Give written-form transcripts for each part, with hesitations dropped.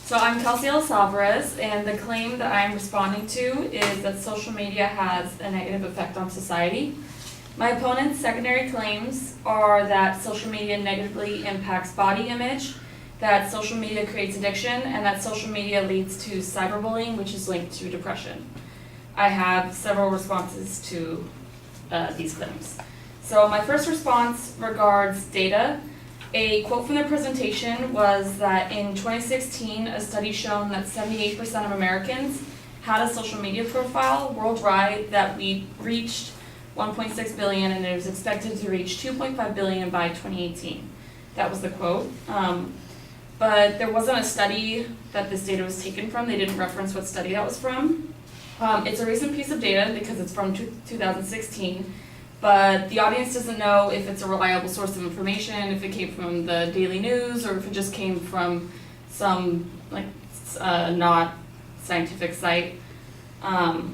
So I'm Kelci Refutation, and the claim that I'm responding to is that social media has a negative effect on society. My opponent's secondary claims are that social media negatively impacts body image, that social media creates addiction, and that social media leads to cyberbullying, which is linked to depression. I have several responses to these claims. So my first response regards data. A quote from the presentation was that in 2016, a study shown that 78% of Americans had a social media profile worldwide, that we reached 1.6 billion and it was expected to reach 2.5 billion by 2018. That was the quote. But there wasn't a study that this data was taken from. They didn't reference what study that was from. It's a recent piece of data because it's from 2016. But the audience doesn't know if it's a reliable source of information, if it came from the Daily News, or if it just came from some not scientific site. The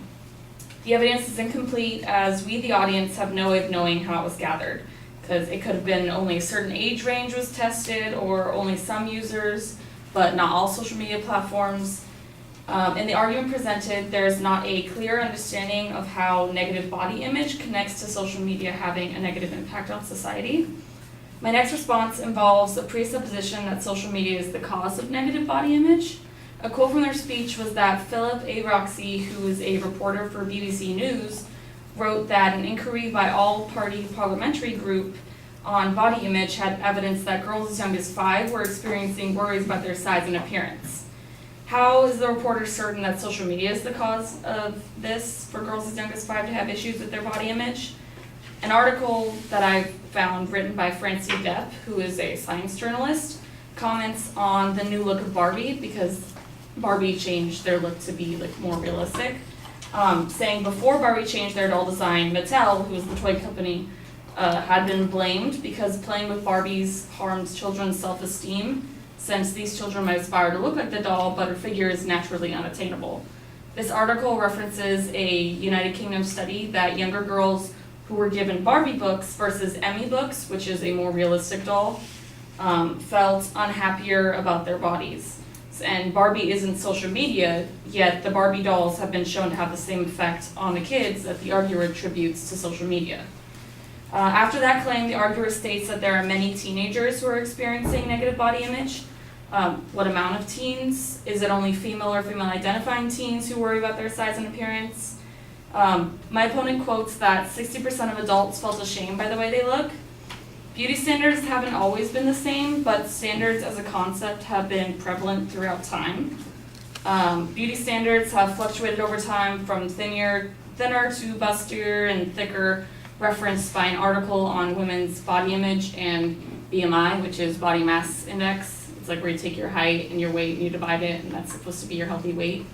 evidence is incomplete, as we, the audience, have no way of knowing how it was gathered, because it could have been only a certain age range was tested, or only some users, but not all social media platforms. In the argument presented, there is not a clear understanding of how negative body image connects to social media having a negative impact on society. My next response involves a presupposition that social media is the cause of negative body image. A quote from their speech was that Philip A. Roxy, who is a reporter for BBC News, wrote that an inquiry by all-party parliamentary group on body image had evidence that girls as young as 5 were experiencing worries about their size and appearance. How is the reporter certain that social media is the cause of this for girls as young as 5 to have issues with their body image? An article that I found written by Francie Depp, who is a science journalist, comments on the new look of Barbie, because Barbie changed their look to be more realistic, saying before Barbie changed their doll design, Mattel, who is the toy company, had been blamed because playing with Barbies harms children's self-esteem, since these children might aspire to look like the doll, but her figure is naturally unattainable. This article references a United Kingdom study that younger girls who were given Barbie books versus Emmy books, which is a more realistic doll, felt unhappier about their bodies. And Barbie isn't social media, yet the Barbie dolls have been shown to have the same effect on the kids that the arguer attributes to social media. After that claim, the arguer states that there are many teenagers who are experiencing negative body image. What amount of teens? Is it only female or female identifying teens who worry about their size and appearance? My opponent quotes that 60% of adults felt ashamed by the way they look. Beauty standards haven't always been the same, but standards as a concept have been prevalent throughout time. Beauty standards have fluctuated over time from thinner to bustier and thicker, referenced by an article on women's body image and BMI, which is body mass index. It's like where you take your height and your weight and you divide it, and that's supposed to be your healthy weight.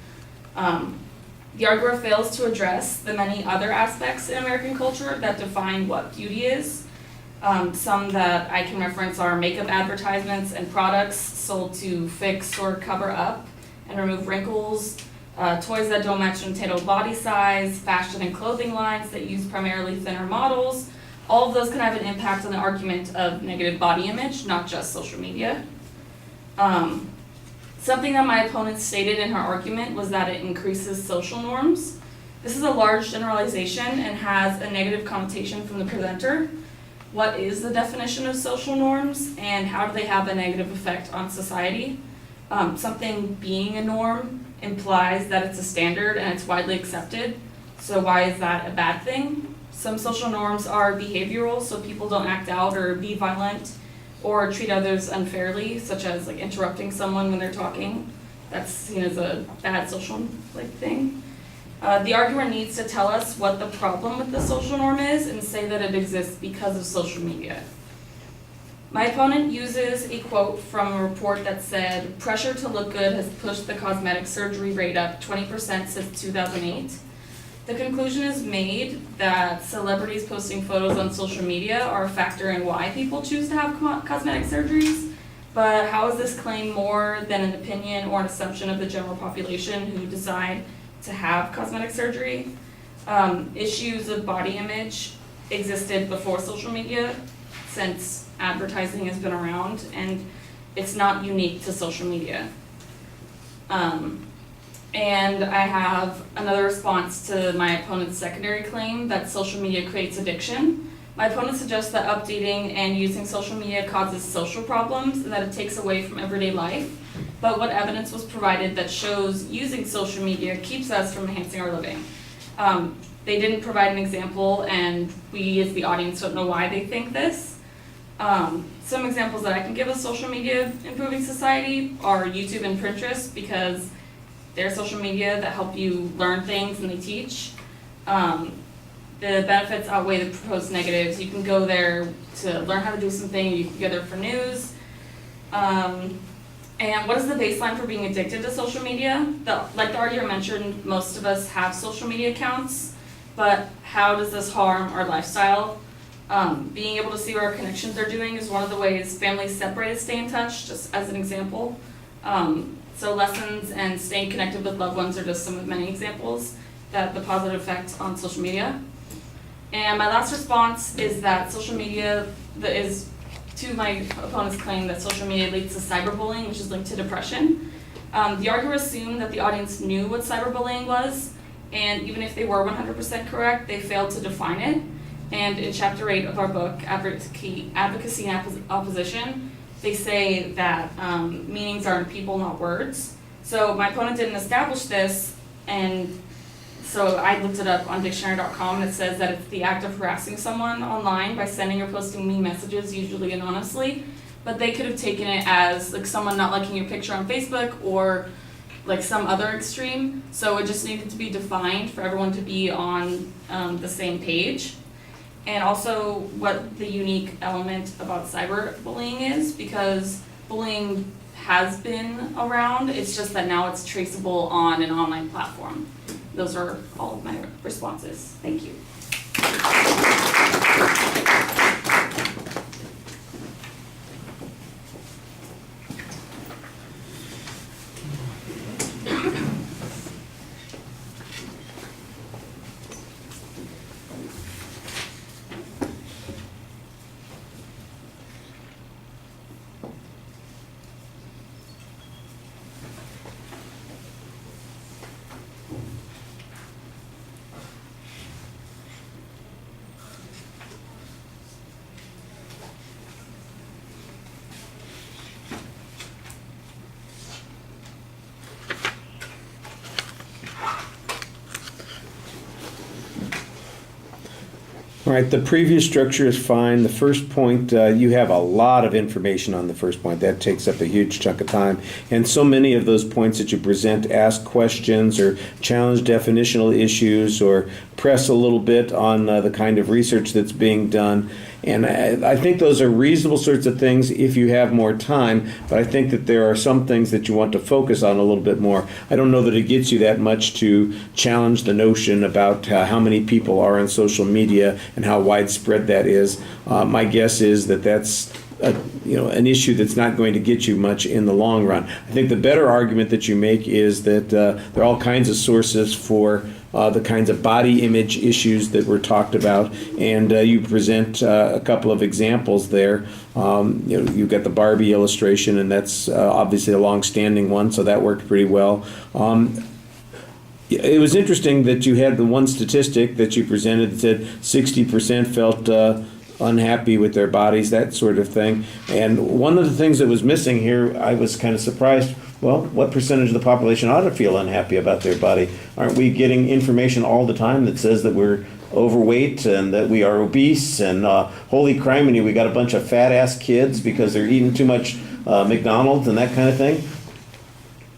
The arguer fails to address the many other aspects in American culture that define what beauty is. Some that I can reference are makeup advertisements and products sold to fix or cover up and remove wrinkles, toys that don't match an attainable body size, fashion and clothing lines that use primarily thinner models. All of those can have an impact on the argument of negative body image, not just social media. Something that my opponent stated in her argument was that it increases social norms. This is a large generalization and has a negative connotation from the presenter. What is the definition of social norms, and how do they have a negative effect on society? Something being a norm implies that it's a standard and it's widely accepted, so why is that a bad thing? Some social norms are behavioral, so people don't act out or be violent or treat others unfairly, such as interrupting someone when they're talking. That's seen as a bad social thing. The arguer needs to tell us what the problem with the social norm is and say that it exists because of social media. My opponent uses a quote from a report that said, "Pressure to look good has pushed the cosmetic surgery rate up 20% since 2008. The conclusion is made that celebrities posting photos on social media are a factor in why people choose to have cosmetic surgeries, but how is this claim more than an opinion or an assumption of the general population who decide to have cosmetic surgery? Issues of body image existed before social media, since advertising has been around, and it's not unique to social media. And I have another response to my opponent's secondary claim that social media creates addiction. My opponent suggests that updating and using social media causes social problems and that it takes away from everyday life. But what evidence was provided that shows using social media keeps us from enhancing our living? They didn't provide an example, and we as the audience don't know why they think this. Some examples that I can give of social media improving society are YouTube and Pinterest, because they're social media that help you learn things and they teach. The benefits outweigh the proposed negatives. You can go there to learn how to do something, you can go there for news. And what is the baseline for being addicted to social media? Like the argument mentioned, most of us have social media accounts, but how does this harm our lifestyle? Being able to see what our connections are doing is one of the ways families separated stay in touch, just as an example. So lessons and staying connected with loved ones are just some of many examples that the positive effect on social media. And my last response is that social media is to my opponent's claim that social media leads to cyberbullying, which is linked to depression. The arguer assumed that the audience knew what cyberbullying was, and even if they were 100% correct, they failed to define it. And in chapter 8 of our book, Advocacy and Opposition, they say that meanings are in people, not words. So my opponent didn't establish this, and so I looked it up on dictionary.com, and it says that it's the act of harassing someone online by sending or posting mean messages, usually anonymously. But they could have taken it as like someone not liking your picture on Facebook or like some other extreme. So it just needed to be defined for everyone to be on the same page. And also what the unique element about cyberbullying is, because bullying has been around, it's just that now it's traceable on an online platform. Those are all of my responses. Thank you. All right, the previous structure is fine. The first point, you have a lot of information on the first point. That takes up a huge chunk of time. And so many of those points that you present ask questions or challenge definitional issues or press a little bit on the kind of research that's being done. And I think those are reasonable sorts of things if you have more time, but I think that there are some things that you want to focus on a little bit more. I don't know that it gets you that much to challenge the notion about how many people are on social media and how widespread that is. My guess is that that's an issue that's not going to get you much in the long run. I think the better argument that you make is that there are all kinds of sources for the kinds of body image issues that were talked about, and you present a couple of examples there. You've got the Barbie illustration, and that's obviously a long-standing one, so that worked pretty well. It was interesting that you had the one statistic that you presented that said 60% felt unhappy with their bodies, that sort of thing. And one of the things that was missing here, I was kind of surprised. Well, what percentage of the population ought to feel unhappy about their body? Aren't we getting information all the time that says that we're overweight and that we are obese and holy criminy, we got a bunch of fat ass kids because they're eating too much McDonald's and that kind of thing?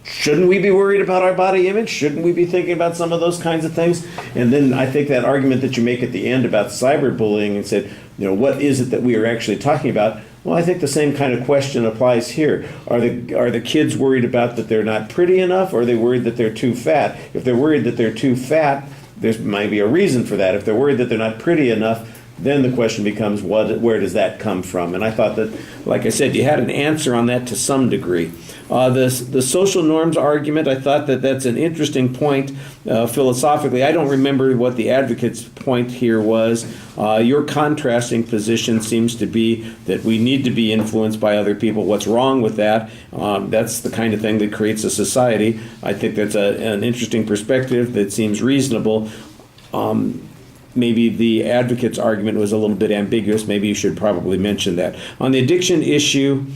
Shouldn't we be worried about our body image? Shouldn't we be thinking about some of those kinds of things? And then I think that argument that you make at the end about cyberbullying and said, what is it that we are actually talking about? Well, I think the same kind of question applies here. Are the kids worried about that they're not pretty enough, or are they worried that they're too fat? If they're worried that they're too fat, there might be a reason for that. If they're worried that they're not pretty enough, then the question becomes, where does that come from? And I thought that, like I said, you had an answer on that to some degree. The social norms argument, I thought that that's an interesting point philosophically. I don't remember what the advocate's point here was. Your contrasting position seems to be that we need to be influenced by other people. What's wrong with that? That's the kind of thing that creates a society. I think that's an interesting perspective that seems reasonable. Maybe the advocate's argument was a little bit ambiguous. Maybe you should probably mention that. On the addiction issue,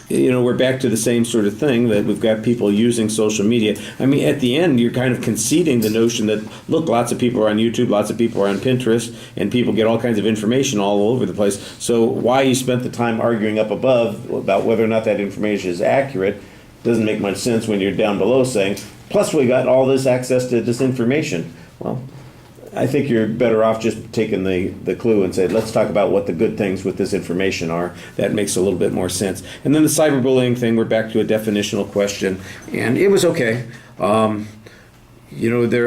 we're back to the same sort of thing, that we've got people using social media. I mean, at the end, you're kind of conceding the notion that, look, lots of people are on YouTube, lots of people are on Pinterest, and people get all kinds of information all over the place. So why you spent the time arguing up above about whether or not that information is accurate doesn't make much sense when you're down below saying, plus we got all this access to this information. Well, I think you're better off just taking the clue and said, let's talk about what the good things with this information are. That makes a little bit more sense. And then the cyberbullying thing, we're back to a definitional question, and it was okay. There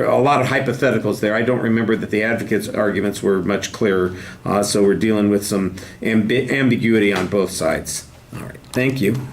are a lot of hypotheticals there. I don't remember that the advocates' arguments were much clearer, so we're dealing with some ambiguity on both sides. All right, thank you.